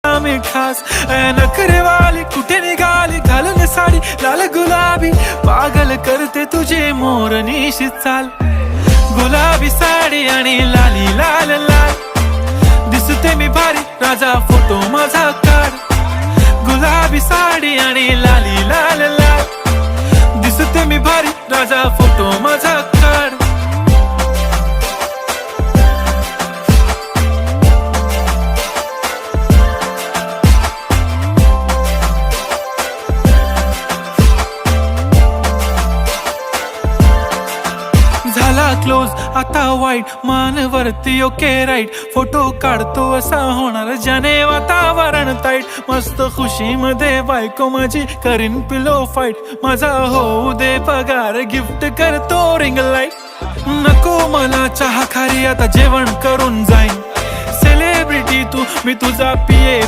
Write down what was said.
मी खास नखरे वाली कुठे निघाली घालून साडी लाल गुलाबी पागल करते तुझे मोरनीशी चाल गुलाबी साडी आणि लाली लाल लाल दिसते मी भारी राजा फोटो माझा काढ गुलाबी साडी आणि लाली लाल लाल दिसते मी भारी राजा फोटो माझा काढ झाला क्लोज आता वाईट मानवरती ओके राईट फोटो काढतो असा होणार ज्याने वातावरण ताईट मस्त खुशी मध्ये बायको माझी करीन पिलो फाईट माझा होऊ दे पगार गिफ्ट करतो रिंग लाईट नको मला चहा खारी आता जेवण करून जाईन सेलिब्रिटी तू मी तुझा पिये